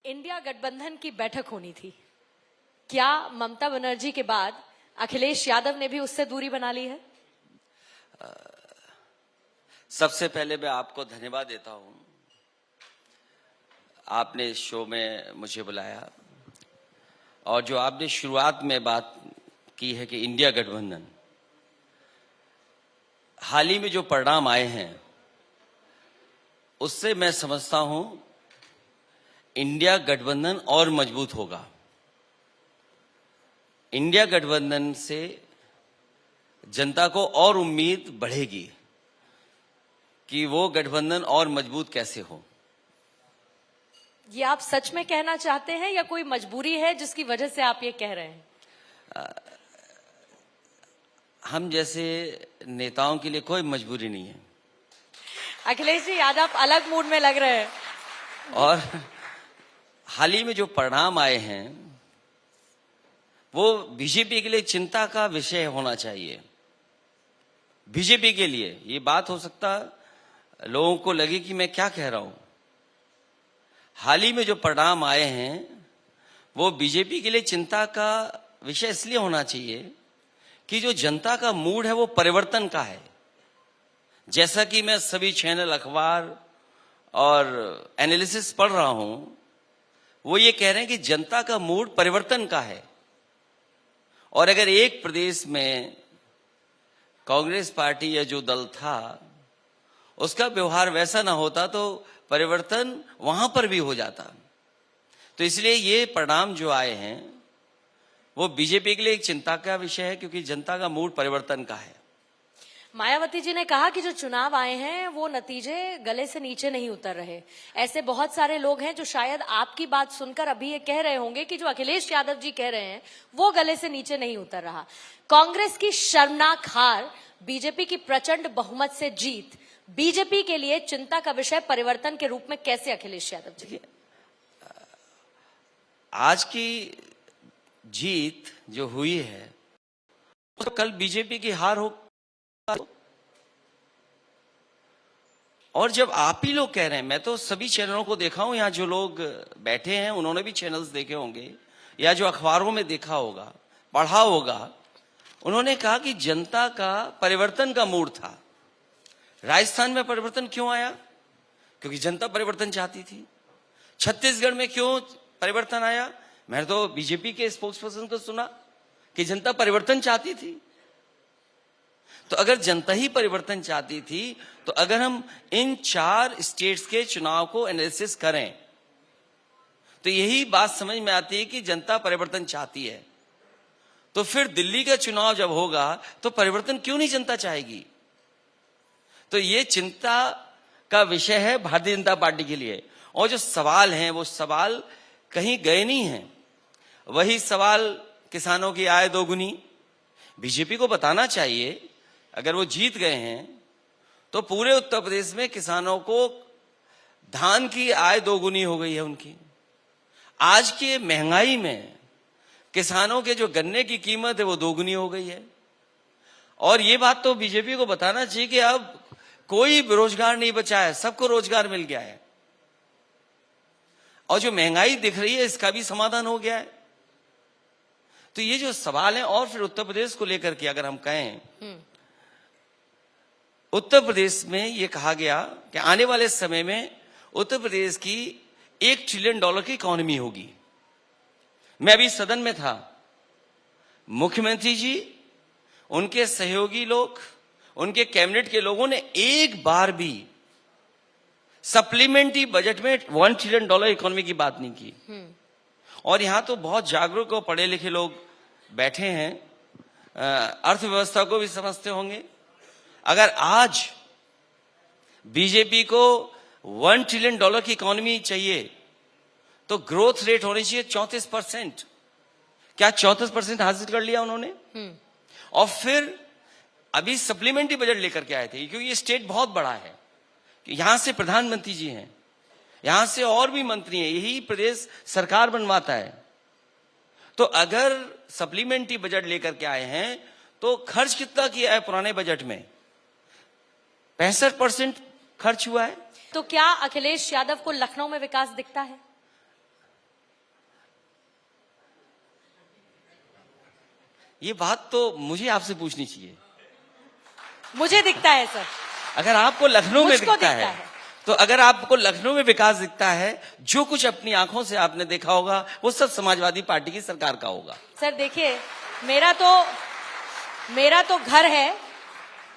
India गठबंधन की बैठक होनी थी। क्या ममता बनर्जी के बाद अखिलेश यादव ने भी उससे दूरी बना ली है? सबसे पहले मैं आपको धन्यवाद देता हूं। आपने इस शो में मुझे बुलाया और जो आपने शुरुआत में बात की है कि इंडिया गठबंधन, हाल ही में जो परिणाम आए हैं उससे मैं समझता हूं इंडिया गठबंधन और मजबूत होगा। इंडिया गठबंधन से जनता को और उम्मीद बढ़ेगी कि वो गठबंधन और मजबूत कैसे हो। ये आप सच में कहना चाहते हैं या कोई मजबूरी है जिसकी वजह से आप ये कह रहे हैं? हम जैसे नेताओं के लिए कोई मजबूरी नहीं है। अखिलेश जी, आज आप अलग मूड में लग रहे हैं। और हाल ही में जो परिणाम आए हैं वो बीजेपी के लिए चिंता का विषय होना चाहिए। बीजेपी के लिए ये बात हो सकता लोगों को लगे कि मैं क्या कह रहा हूं। हाल ही में जो परिणाम आए हैं वो बीजेपी के लिए चिंता का विषय इसलिए होना चाहिए कि जो जनता का मूड है वो परिवर्तन का है। जैसा कि मैं सभी चैनल, अखबार और एनालिसिस पढ़ रहा हूं, वो ये कह रहे हैं कि जनता का मूड परिवर्तन का है। और अगर एक प्रदेश में कांग्रेस पार्टी या जो दल था उसका व्यवहार वैसा ना होता तो परिवर्तन वहां पर भी हो जाता। तो इसलिए ये परिणाम जो आए हैं वो बीजेपी के लिए एक चिंता का विषय है, क्योंकि जनता का मूड परिवर्तन का है। मायावती जी ने कहा कि जो चुनाव आए हैं वो नतीजे गले से नीचे नहीं उतर रहे। ऐसे बहुत सारे लोग हैं जो शायद आपकी बात सुनकर अभी ये कह रहे होंगे कि जो अखिलेश यादव जी कह रहे हैं वो गले से नीचे नहीं उतर रहा। कांग्रेस की शर्मनाक हार, बीजेपी की प्रचंड बहुमत से जीत बीजेपी के लिए चिंता का विषय परिवर्तन के रूप में कैसे? अखिलेश यादव जी, आज की जीत जो हुई है तो कल बीजेपी की हार हो। और जब आप ही लोग कह रहे हैं, मैं तो सभी चैनलों को देखा हूं, यहाँ जो लोग बैठे हैं उन्होंने भी चैनल्स देखे होंगे या जो अखबारों में देखा होगा, पढ़ा होगा, उन्होंने कहा कि जनता का परिवर्तन का मूड था। राजस्थान में परिवर्तन क्यों आया? क्योंकि जनता परिवर्तन चाहती थी। छत्तीसगढ़ में क्यों परिवर्तन आया? मैंने तो बीजेपी के स्पोक्स पर्सन को सुना कि जनता परिवर्तन चाहती थी। तो अगर जनता ही परिवर्तन चाहती थी तो अगर हम इन 4 स्टेट्स के चुनाव को एनालिसिस करें तो यही बात समझ में आती है कि जनता परिवर्तन चाहती है। तो फिर दिल्ली का चुनाव जब होगा तो परिवर्तन क्यों नहीं जनता चाहेगी? तो ये चिंता का विषय है भारतीय जनता पार्टी के लिए। और जो सवाल हैं वो सवाल कहीं गए नहीं हैं। वही सवाल किसानों की आय दोगुनी, बीजेपी को बताना चाहिए अगर वो जीत गए हैं तो पूरे उत्तर प्रदेश में किसानों को धान की आय दोगुनी हो गई है उनकी। आज की महंगाई में किसानों के जो गन्ने की कीमत है वो दोगुनी हो गई है। और ये बात तो बीजेपी को बताना चाहिए कि अब कोई बेरोजगार नहीं बचा है, सबको रोजगार मिल गया है। और जो महंगाई दिख रही है इसका भी समाधान हो गया है। तो ये जो सवाल है, और फिर उत्तर प्रदेश को लेकर के अगर हम कहें, उत्तर प्रदेश में ये कहा गया कि आने वाले समय में उत्तर प्रदेश की $1 ट्रिलियन की इकोनॉमी होगी। मैं अभी सदन में था, मुख्यमंत्री जी, उनके सहयोगी लोग, उनके कैबिनेट के लोगों ने एक बार भी सप्लीमेंट्री बजट में $1 ट्रिलियन इकोनॉमी की बात नहीं की। और यहां तो बहुत जागरूक और पढ़े लिखे लोग बैठे हैं, अर्थव्यवस्था को भी समझते होंगे। अगर आज बीजेपी को $1 ट्रिलियन की इकोनॉमी चाहिए तो ग्रोथ रेट होनी चाहिए 34%। क्या 34% हासिल कर लिया उन्होंने? और फिर अभी सप्लीमेंट्री बजट लेकर के आए थे, क्योंकि ये स्टेट बहुत बड़ा है। यहां से प्रधानमंत्री जी हैं, यहां से और भी मंत्री हैं, यही प्रदेश सरकार बनवाता है। तो अगर सप्लीमेंट्री बजट लेकर के आए हैं तो खर्च कितना किया है पुराने बजट में? 65% खर्च हुआ है। तो क्या अखिलेश यादव को लखनऊ में विकास दिखता है? ये बात तो मुझे आपसे पूछनी चाहिए। मुझे दिखता है सर, अगर आपको लखनऊ में मुझको दिखता है तो अगर आपको लखनऊ में विकास दिखता है, जो कुछ अपनी आंखों से आपने देखा होगा वो सब समाजवादी पार्टी की सरकार का होगा। सर देखिए, मेरा तो घर है,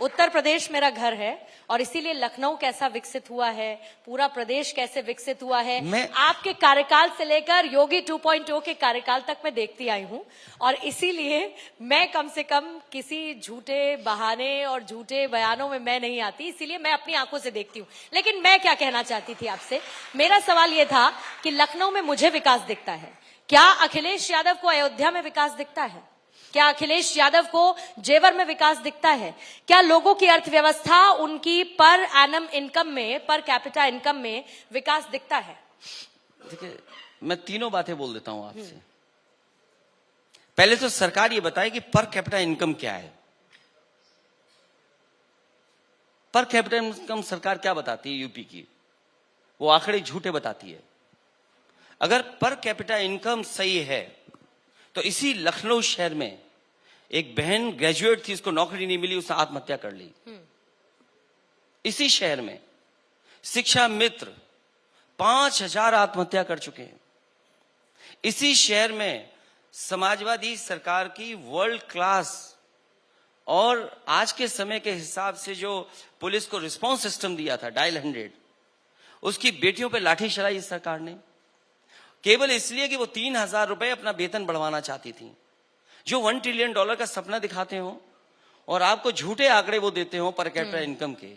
उत्तर प्रदेश मेरा घर है, और इसीलिए लखनऊ कैसा विकसित हुआ है, पूरा प्रदेश कैसे विकसित हुआ है, आपके कार्यकाल से लेकर योगी 2.0 के कार्यकाल तक मैं देखती आई हूं, और इसीलिए मैं कम से कम किसी झूठे बहाने और झूठे बयानों में मैं नहीं आती, इसीलिए मैं अपनी आंखों से देखती हूं। लेकिन मैं क्या कहना चाहती थी आपसे, मेरा सवाल यह था कि लखनऊ में मुझे विकास दिखता है, क्या अखिलेश यादव को अयोध्या में विकास दिखता है? क्या अखिलेश यादव को जेवर में विकास दिखता है? क्या लोगों की अर्थव्यवस्था, उनकी पर एनम इनकम में, पर कैपिटा इनकम में विकास दिखता है? देखिए, मैं तीनों बातें बोल देता हूं आपसे। पहले तो सरकार ये बताए कि पर कैपिटा इनकम क्या है। पर कैपिटा इनकम सरकार क्या बताती है यूपी की? वो आंकड़े झूठे बताती है। अगर पर कैपिटा इनकम सही है तो इसी लखनऊ शहर में एक बहन ग्रेजुएट थी, उसको नौकरी नहीं मिली, उसने आत्महत्या कर ली। इसी शहर में शिक्षा मित्र 5,000 आत्महत्या कर चुके हैं। इसी शहर में समाजवादी सरकार की वर्ल्ड क्लास और आज के समय के हिसाब से जो पुलिस को रिस्पांस सिस्टम दिया था डायल 100, उसकी बेटियों पे लाठी चलाई इस सरकार ने, केवल इसलिए कि वो 3,000 रुपए अपना वेतन बढ़वाना चाहती थी। जो $1 ट्रिलियन का सपना दिखाते हो और आपको झूठे आंकड़े वो देते हो पर कैपिटा इनकम के,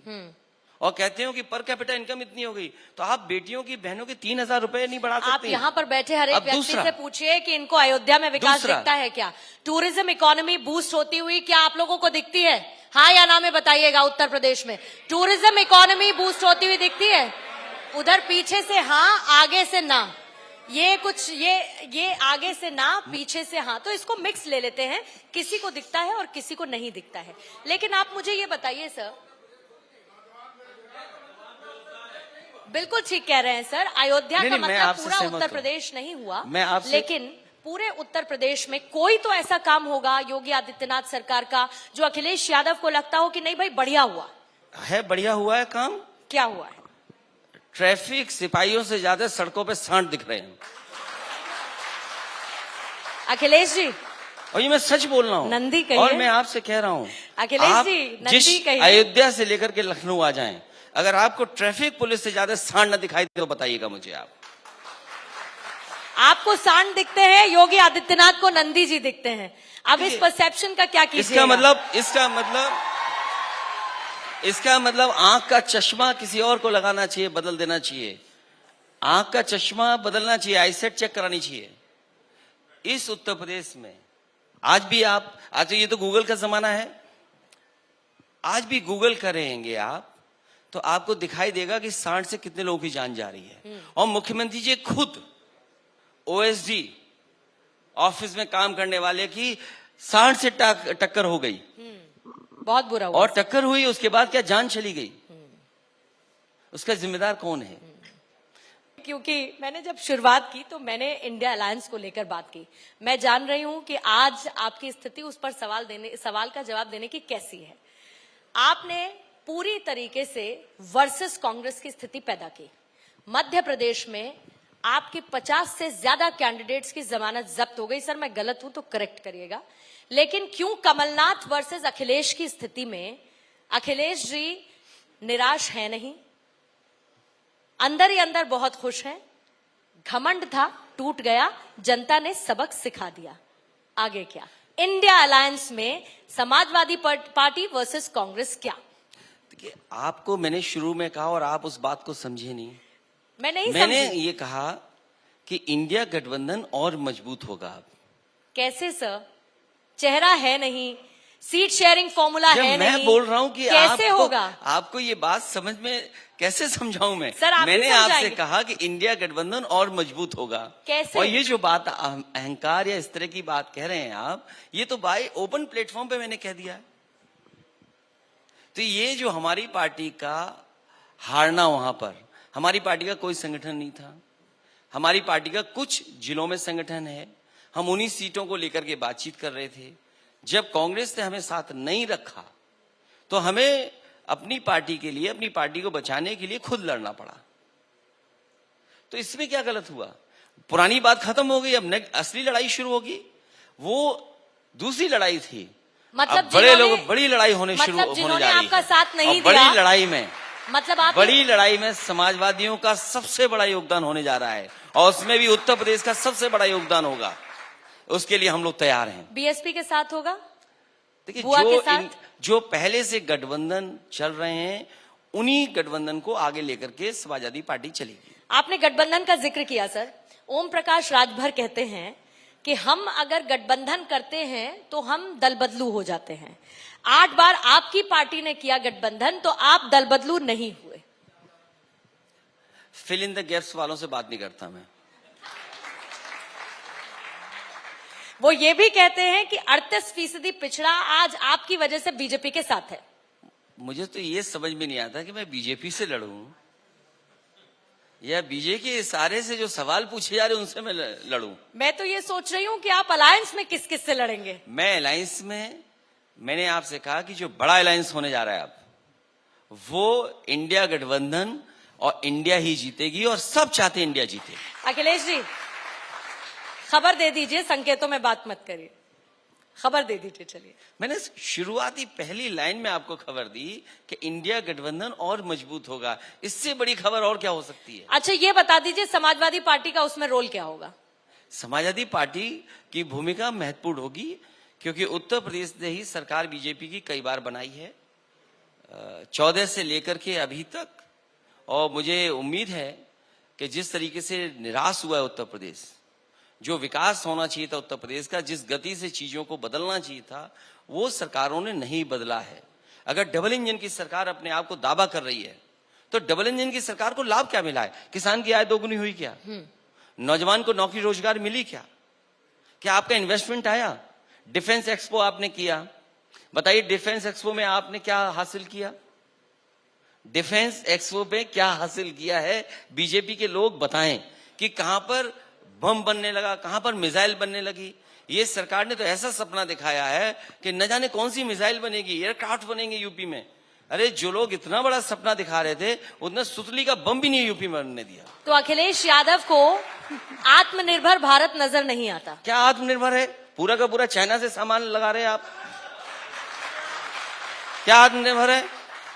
और कहते हो कि पर कैपिटा इनकम इतनी हो गई, तो आप बेटियों की, बहनों की 3,000 रुपए नहीं बढ़ा सकते? आप यहाँ पर बैठे हर एक व्यक्ति से पूछिए कि इनको अयोध्या में विकास दिखता है क्या? टूरिज्म इकोनॉमी बूस्ट होती हुई क्या आप लोगों को दिखती है? हाँ या ना में बताइएगा। उत्तर प्रदेश में टूरिज्म इकोनॉमी बूस्ट होती हुई दिखती है? उधर पीछे से हाँ, आगे से ना, ये आगे से ना, पीछे से हाँ, तो इसको मिक्स ले लेते हैं, किसी को दिखता है और किसी को नहीं दिखता है। लेकिन आप मुझे ये बताइए सर, बिल्कुल ठीक कह रहे हैं सर, अयोध्या का मतलब पूरा उत्तर प्रदेश नहीं हुआ, लेकिन पूरे उत्तर प्रदेश में कोई तो ऐसा काम होगा योगी आदित्यनाथ सरकार का जो अखिलेश यादव को लगता हो कि नहीं भाई बढ़िया हुआ है। बढ़िया हुआ है काम? क्या हुआ है? ट्रैफिक सिपाहियों से ज्यादा सड़कों पे सांड दिख रहे हैं अखिलेश जी, और ये मैं सच बोल रहा हूँ। नंदी कहिए। और मैं आपसे कह रहा हूँ अखिलेश जी, नंदी कहिए। अयोध्या से लेकर के लखनऊ आ जाएं, अगर आपको ट्रैफिक पुलिस से ज्यादा सांड न दिखाई दे तो बताइएगा मुझे। आपको सांड दिखते हैं, योगी आदित्यनाथ को नंदी जी दिखते हैं। अब इस परसेप्शन का क्या कीजिएगा? इसका मतलब आंख का चश्मा किसी और को लगाना चाहिए, बदल देना चाहिए। आंख का चश्मा बदलना चाहिए, आईसेट चेक करानी चाहिए। इस उत्तर प्रदेश में आज भी आज ये तो गूगल का जमाना है, आज भी गूगल करेंगे आप तो आपको दिखाई देगा कि सांड से कितने लोगों की जान जा रही है। और मुख्यमंत्री जी खुद ओएसडी ऑफिस में काम करने वाले की सांड से टक्कर हो गई, बहुत बुरा हुआ। और टक्कर हुई, उसके बाद क्या जान चली गई? उसका जिम्मेदार कौन है? क्योंकि मैंने जब शुरुआत की तो मैंने इंडिया अलायंस को लेकर बात की। मैं जान रही हूं कि आज आपकी स्थिति उस पर सवाल का जवाब देने की कैसी है। आपने पूरी तरीके से वर्सेस कांग्रेस की स्थिति पैदा की। मध्य प्रदेश में आपके 50 से ज्यादा कैंडिडेट्स की जमानत जब्त हो गई। सर मैं गलत हूं तो करेक्ट करिएगा, लेकिन क्यों कमलनाथ वर्सेस अखिलेश की स्थिति में अखिलेश जी निराश है नहीं, अंदर ही अंदर बहुत खुश हैं? घमंड था, टूट गया, जनता ने सबक सिखा दिया। आगे क्या? इंडिया अलायंस में समाजवादी पार्टी वर्सेस कांग्रेस क्या? देखिए, आपको मैंने शुरू में कहा और आप उस बात को समझे नहीं। मैंने ये कहा कि इंडिया गठबंधन और मजबूत होगा। कैसे सर? चेहरा है नहीं, सीट शेयरिंग फॉर्मूला है नहीं। मैं बोल रहा हूं कि कैसे होगा? आपको ये बात समझ में कैसे समझाऊं मैं? सर मैंने आपसे कहा कि इंडिया गठबंधन और मजबूत होगा। कैसे? और ये जो बात अहंकार या इस तरह की बात कह रहे हैं आप, ये तो बाय ओपन प्लेटफॉर्म पे मैंने कह दिया है। तो ये जो हमारी पार्टी का हारना, वहां पर हमारी पार्टी का कोई संगठन नहीं था। हमारी पार्टी का कुछ जिलों में संगठन है, हम उन्हीं सीटों को लेकर के बातचीत कर रहे थे। जब कांग्रेस ने हमें साथ नहीं रखा तो हमें अपनी पार्टी के लिए, अपनी पार्टी को बचाने के लिए खुद लड़ना पड़ा। तो इसमें क्या गलत हुआ? पुरानी बात खत्म हो गई, अब असली लड़ाई शुरू होगी। वो दूसरी लड़ाई थी, मतलब बड़े लोग, बड़ी लड़ाई होने जा रही है। आपका साथ नहीं दिया, बड़ी लड़ाई में, मतलब आप बड़ी लड़ाई में समाजवादियों का सबसे बड़ा योगदान होने जा रहा है, और उसमें भी उत्तर प्रदेश का सबसे बड़ा योगदान होगा। उसके लिए हम लोग तैयार हैं। बीएसपी के साथ होगा? देखिए, जो पहले से गठबंधन चल रहे हैं, उन्हीं गठबंधन को आगे लेकर के समाजवादी पार्टी चलेगी। आपने गठबंधन का जिक्र किया सर। ओम प्रकाश राजभर कहते हैं कि हम अगर गठबंधन करते हैं तो हम दल बदलू हो जाते हैं। 8 बार आपकी पार्टी ने किया गठबंधन, तो आप दल बदलू नहीं हुए। फिल इन द गैप्स वालों से बात नहीं करता मैं। वो ये भी कहते हैं कि 38% पिछड़ा आज आपकी वजह से बीजेपी के साथ है। मुझे तो ये समझ में नहीं आता कि मैं बीजेपी से लड़ूं या बीजेपी के इशारे से जो सवाल पूछे जा रहे उनसे मैं लड़ूं। मैं तो ये सोच रही हूं कि आप अलायंस में किस किस से लड़ेंगे। मैं अलायंस में, मैंने आपसे कहा कि जो बड़ा अलायंस होने जा रहा है अब, वो इंडिया गठबंधन, और इंडिया ही जीतेगी, और सब चाहते हैं इंडिया जीते। अखिलेश जी, खबर दे दीजिए, संकेतों में बात मत करिए, खबर दे दीजिए। चलिए, मैंने शुरुआती पहली लाइन में आपको खबर दी कि इंडिया गठबंधन और मजबूत होगा। इससे बड़ी खबर और क्या हो सकती है? अच्छा, ये बता दीजिए समाजवादी पार्टी का उसमें रोल क्या होगा? समाजवादी पार्टी की भूमिका महत्वपूर्ण होगी, क्योंकि उत्तर प्रदेश ने ही सरकार बीजेपी की कई बार बनाई है, 14 से लेकर के अभी तक। और मुझे उम्मीद है कि जिस तरीके से निराश हुआ है उत्तर प्रदेश, जो विकास होना चाहिए था उत्तर प्रदेश का, जिस गति से चीजों को बदलना चाहिए था, वो सरकारों ने नहीं बदला है। अगर डबल इंजन की सरकार अपने आप को दावा कर रही है, तो डबल इंजन की सरकार को लाभ क्या मिला है? किसान की आय दोगुनी हुई क्या? नौजवान को नौकरी रोजगार मिली क्या? क्या आपका इन्वेस्टमेंट आया? डिफेंस एक्सपो आपने किया, बताइए डिफेंस एक्सपो में आपने क्या हासिल किया? डिफेंस एक्सपो में क्या हासिल किया है? बीजेपी के लोग बताएं कि कहां पर बम बनने लगा, कहां पर मिसाइल बनने लगी। ये सरकार ने तो ऐसा सपना दिखाया है कि न जाने कौन सी मिसाइल बनेगी, एयरक्राफ्ट बनेंगे यूपी में। अरे जो लोग इतना बड़ा सपना दिखा रहे थे, उतना सुतली का बम भी नहीं यूपी में बनने दिया। तो अखिलेश यादव को आत्मनिर्भर भारत नजर नहीं आता? क्या आत्मनिर्भर है? पूरा का पूरा चाइना से सामान लगा रहे हैं आप। क्या आत्मनिर्भर है?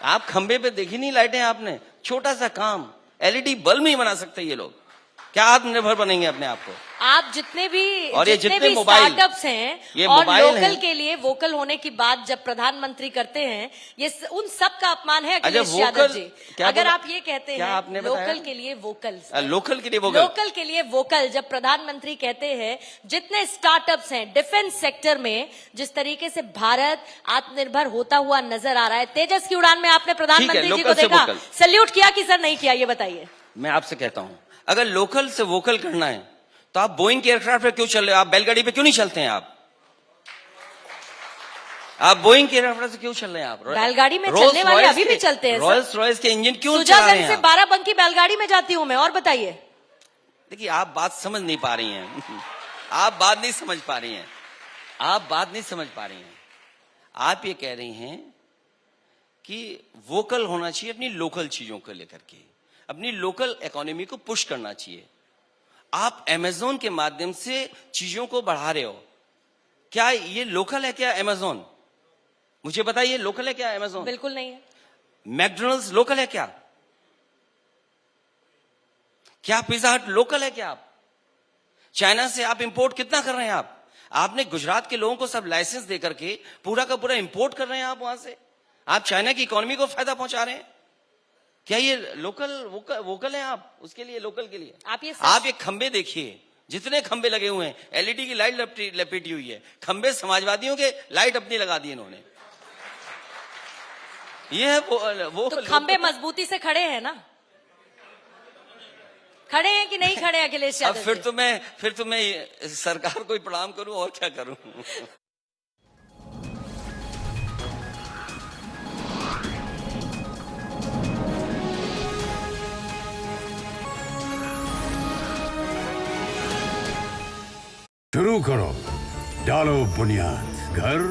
आप खंबे पे देखी नहीं लाइटें आपने? छोटा सा काम, एलईडी बल्ब नहीं बना सकते ये लोग। क्या आत्मनिर्भर बनेंगे अपने आप को? आप जितने भी मोबाइल स्टार्टअप्स हैं, ये और मोबाइल लोकल के लिए वोकल होने की बात जब प्रधानमंत्री करते हैं, ये उन सब का अपमान है अखिलेश यादव जी। अगर आप ये कहते हैं लोकल के लिए वोकल, लोकल के लिए वोकल, लोकल के लिए वोकल जब प्रधानमंत्री कहते हैं, जितने स्टार्टअप्स हैं डिफेंस सेक्टर में, जिस तरीके से भारत आत्मनिर्भर होता हुआ नजर आ रहा है। तेजस की उड़ान में आपने प्रधानमंत्री जी को देखा, सैल्यूट किया कि सर नहीं किया, ये बताइए। मैं आपसे कहता हूं, अगर लोकल से वोकल करना है तो आप बोइंग के एयरक्राफ्ट पे क्यों चल रहे हो? आप बैलगाड़ी पे क्यों नहीं चलते हैं? आप बोइंग के एयरक्राफ्ट से क्यों चल रहे हैं? आप बैलगाड़ी में चलने वाले अभी भी चलते हैं। रॉयल्स रॉयल्स के इंजन क्यों चला रहे हैं? से बाराबंकी बैलगाड़ी में जाती हूं मैं। और बताइए। देखिए, आप बात समझ नहीं पा रही हैं। आप बात नहीं समझ पा रही हैं। आप बात नहीं समझ पा रही हैं। आप ये कह रही हैं कि वोकल होना चाहिए अपनी लोकल चीजों को लेकर के, अपनी लोकल इकोनॉमी को पुश करना चाहिए। आप अमेज़न के माध्यम से चीजों को बढ़ा रहे हो। क्या ये लोकल है? क्या अमेज़न? मुझे बताइए, लोकल है क्या अमेज़न? बिल्कुल नहीं है। मैकडोनल्ड्स लोकल है क्या? क्या पिज्जा हट लोकल है क्या? आप चाइना से आप इंपोर्ट कितना कर रहे हैं? आपने गुजरात के लोगों को सब लाइसेंस देकर के पूरा का पूरा इंपोर्ट कर रहे हैं आप वहां से। आप चाइना की इकोनॉमी को फायदा पहुंचा रहे हैं। क्या ये लोकल वोकल है? आप उसके लिए, लोकल के लिए आप ये खंबे देखिए, जितने खंबे लगे हुए हैं, एलईडी की लाइट लपेटी हुई है। खंबे समाजवादियों के लाइट अपनी लगा दी इन्होंने। ये है वो तो खंबे मजबूती से खड़े हैं ना? खड़े हैं कि नहीं खड़े अखिलेश यादव? फिर तो मैं सरकार को ही प्रणाम करूं और क्या करूं। शुरू करो, डालो बुनियाद। घर